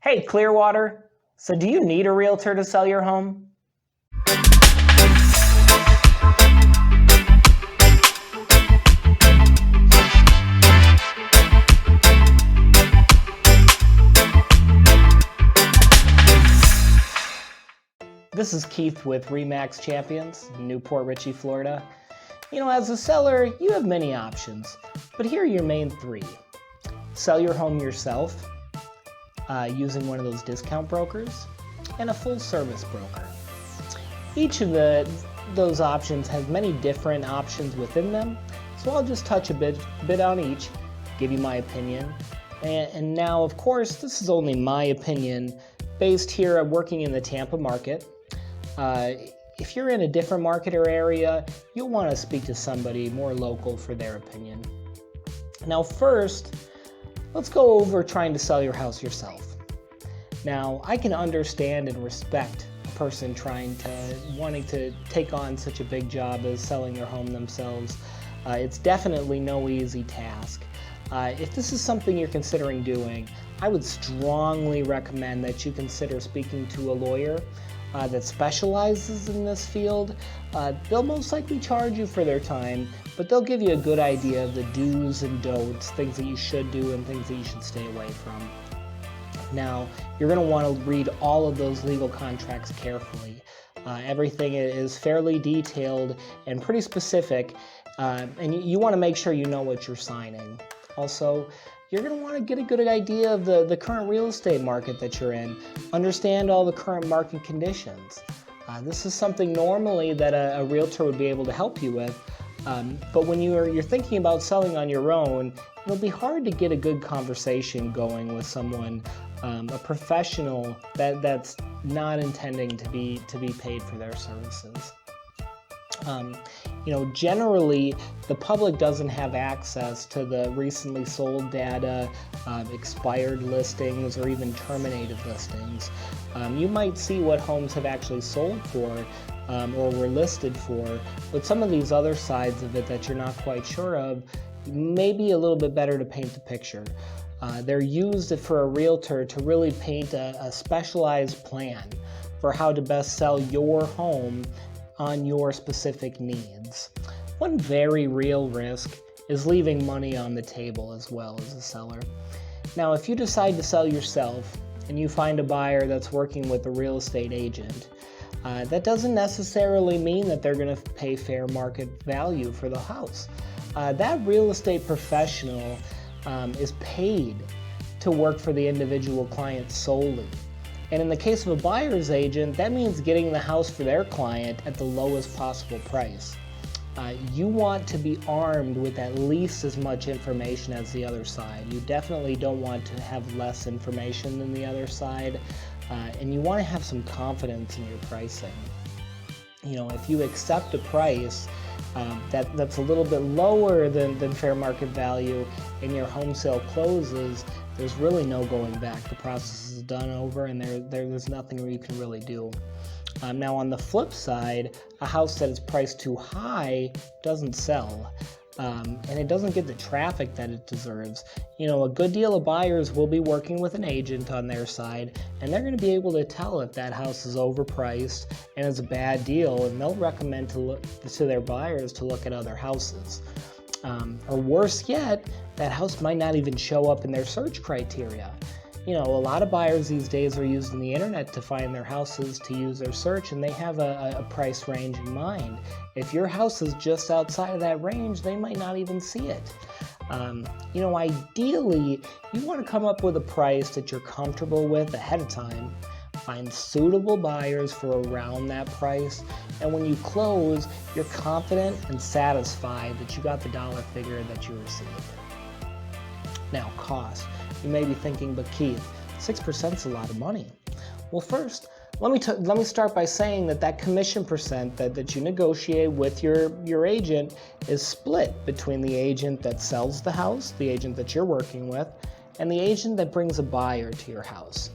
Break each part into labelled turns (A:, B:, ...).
A: Hey, Clearwater. So do you need a realtor to sell your home? This is Keith with Remax Champions, Newport, Richey, Florida. As a seller, you have many options, but here are your main three. Sell your home yourself, using one of those discount brokers, and a full-service broker. Each of those options has many different options within them, so I'll just touch a bit on each, give you my opinion. And now, of course, this is only my opinion, based here working in the Tampa market. If you're in a different market or area, you'll want to speak to somebody more local for their opinion. Now first, let's go over trying to sell your house yourself. Now, I can understand and respect a person wanting to take on such a big job as selling their home themselves. It's definitely no easy task. If this is something you're considering doing, I would strongly recommend that you consider speaking to a lawyer that specializes in this field. They'll most likely charge you for their time, but they'll give you a good idea of the do's and don'ts, things that you should do and things that you should stay away from. Now, you're going to want to read all of those legal contracts carefully. Everything is fairly detailed and pretty specific, and you want to make sure you know what you're signing. Also, you're going to want to get a good idea of the current real estate market that you're in. Understand all the current market conditions. This is something normally that a realtor would be able to help you with, but when you're thinking about selling on your own, it'll be hard to get a good conversation going with someone, a professional that's not intending to be paid for their services. Generally, the public doesn't have access to the recently sold data, expired listings, or even terminated listings. You might see what homes have actually sold for or were listed for, but some of these other sides of it that you're not quite sure of may be a little bit better to paint the picture. They're used for a realtor to really paint a specialized plan for how to best sell your home on your specific needs. One very real risk is leaving money on the table as well as a seller. Now, if you decide to sell yourself and you find a buyer that's working with a real estate agent, that doesn't necessarily mean that they're going to pay fair market value for the house. That real estate professional is paid to work for the individual client solely. And in the case of a buyer's agent, that means getting the house for their client at the lowest possible price. You want to be armed with at least as much information as the other side. You definitely don't want to have less information than the other side, and you want to have some confidence in your pricing. If you accept a price that's a little bit lower than fair market value and your home sale closes, there's really no going back. The process is done over and there's nothing you can really do. Now on the flip side, a house that is priced too high doesn't sell. And it doesn't get the traffic that it deserves. A good deal of buyers will be working with an agent on their side, and they're going to be able to tell if that house is overpriced and is a bad deal, and they'll recommend to their buyers to look at other houses. Or worse yet, that house might not even show up in their search criteria. A lot of buyers these days are using the internet to find their houses to use their search, and they have a price range in mind. If your house is just outside of that range, they might not even see it. Ideally, you want to come up with a price that you're comfortable with ahead of time. Find suitable buyers for around that price, and when you close, you're confident and satisfied that you got the dollar figure that you received. Now, cost. You may be thinking, but Keith, 6% is a lot of money. Well, first, let me start by saying that commission percent that you negotiate with your agent is split between the agent that sells the house, the agent that you're working with, and the agent that brings a buyer to your house.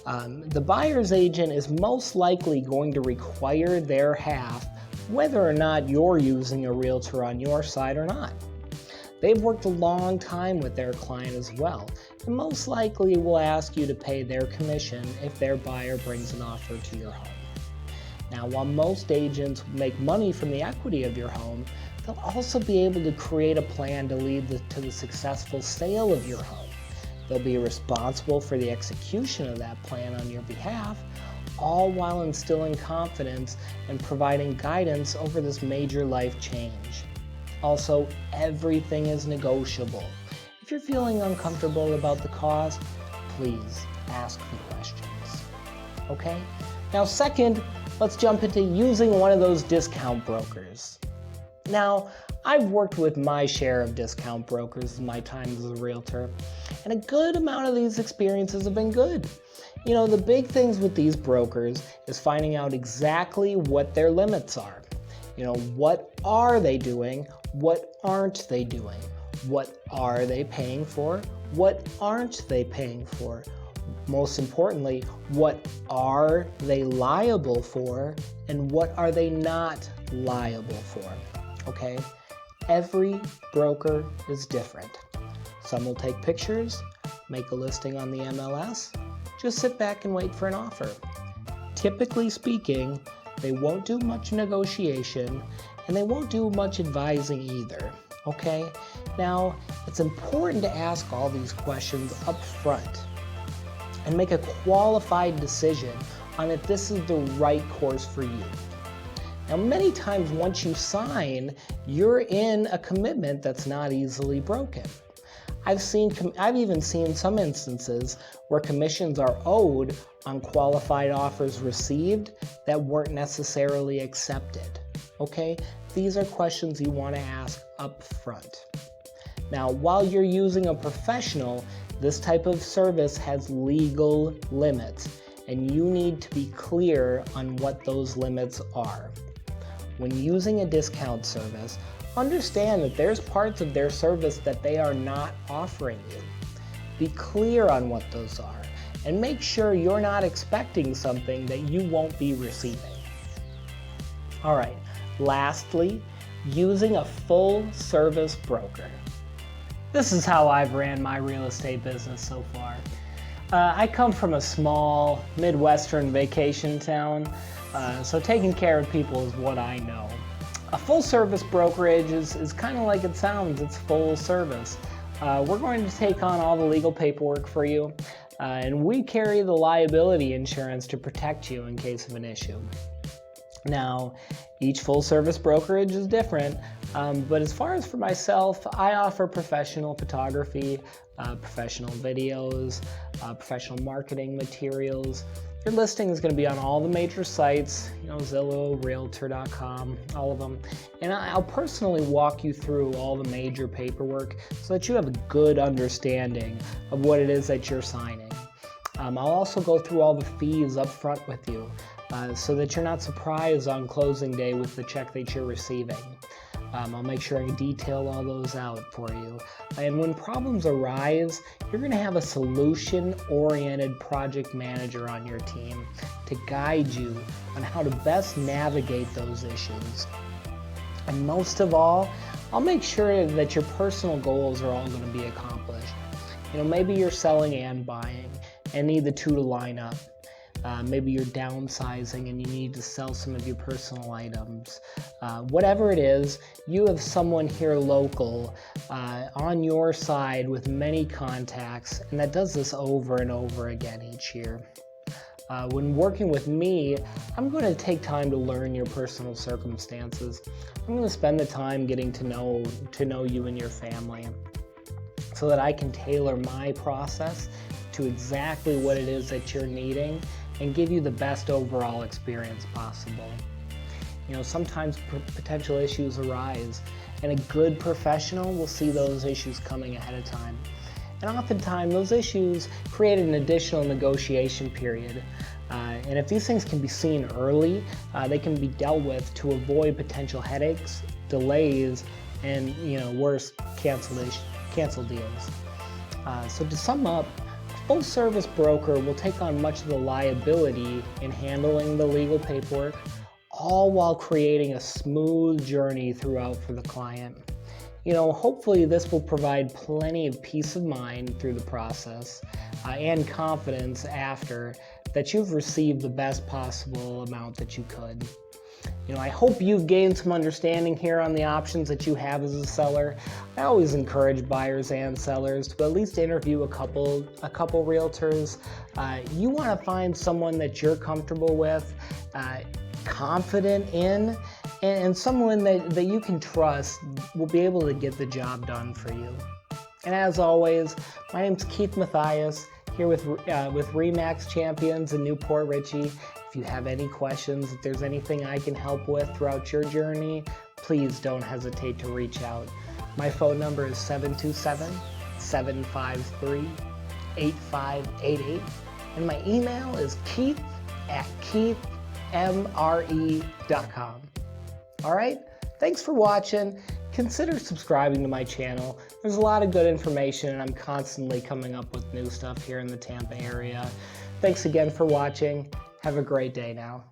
A: The buyer's agent is most likely going to require their half, whether or not you're using a realtor on your side or not. They've worked a long time with their client as well, and most likely will ask you to pay their commission if their buyer brings an offer to your home. Now, while most agents make money from the equity of your home, they'll also be able to create a plan to lead to the successful sale of your home. They'll be responsible for the execution of that plan on your behalf, all while instilling confidence and providing guidance over this major life change. Also, everything is negotiable. If you're feeling uncomfortable about the cost, please ask the questions. Okay? Now, second, let's jump into using one of those discount brokers. Now, I've worked with my share of discount brokers in my time as a realtor, and a good amount of these experiences have been good. The big things with these brokers is finding out exactly what their limits are. What are they doing? What aren't they doing? What are they paying for? What aren't they paying for? Most importantly, what are they liable for? And what are they not liable for? Okay? Every broker is different. Some will take pictures, make a listing on the MLS, just sit back and wait for an offer. Typically speaking, they won't do much negotiation and they won't do much advising either. Okay? Now, it's important to ask all these questions up front and make a qualified decision on if this is the right course for you. Now, many times once you sign, you're in a commitment that's not easily broken. I've even seen some instances where commissions are owed on qualified offers received that weren't necessarily accepted. Okay? These are questions you want to ask up front. Now, while you're using a professional, this type of service has legal limits, and you need to be clear on what those limits are. When using a discount service, understand that there's parts of their service that they are not offering you. Be clear on what those are, and make sure you're not expecting something that you won't be receiving. All right, lastly, using a full-service broker. This is how I've ran my real estate business so far. I come from a small Midwestern vacation town, so taking care of people is what I know. A full-service brokerage is kind of like it sounds, it's full service. We're going to take on all the legal paperwork for you, and we carry the liability insurance to protect you in case of an issue. Now, each full-service brokerage is different, but as far as for myself, I offer professional photography, professional videos, professional marketing materials. Your listing is going to be on all the major sites, Zillow, Realtor.com, all of them. And I'll personally walk you through all the major paperwork so that you have a good understanding of what it is that you're signing. I'll also go through all the fees up front with you so that you're not surprised on closing day with the check that you're receiving. I'll make sure I detail all those out for you. And when problems arise, you're going to have a solution-oriented project manager on your team to guide you on how to best navigate those issues. And most of all, I'll make sure that your personal goals are all going to be accomplished. Maybe you're selling and buying and need the two to line up. Maybe you're downsizing and you need to sell some of your personal items. Whatever it is, you have someone here local on your side with many contacts, and that does this over and over again each year. When working with me, I'm going to take time to learn your personal circumstances. I'm going to spend the time getting to know you and your family so that I can tailor my process to exactly what it is that you're needing and give you the best overall experience possible. Sometimes potential issues arise, and a good professional will see those issues coming ahead of time. And oftentimes, those issues create an additional negotiation period. And if these things can be seen early, they can be dealt with to avoid potential headaches, delays, and worse, cancel deals. So to sum up, full-service broker will take on much of the liability in handling the legal paperwork, all while creating a smooth journey throughout for the client. Hopefully this will provide plenty of peace of mind through the process and confidence after that you've received the best possible amount that you could. I hope you've gained some understanding here on the options that you have as a seller. I always encourage buyers and sellers to at least interview a couple realtors. You want to find someone that you're comfortable with, confident in, and someone that you can trust will be able to get the job done for you. And as always, my name's Keith Mathias here with Remax Champions in Newport Richey. If you have any questions, if there's anything I can help with throughout your journey, please don't hesitate to reach out. My phone number is 727-753-8588, and my email is keith@keithmre.com. All right, thanks for watching. Consider subscribing to my channel. There's a lot of good information, and I'm constantly coming up with new stuff here in the Tampa area. Thanks again for watching. Have a great day now.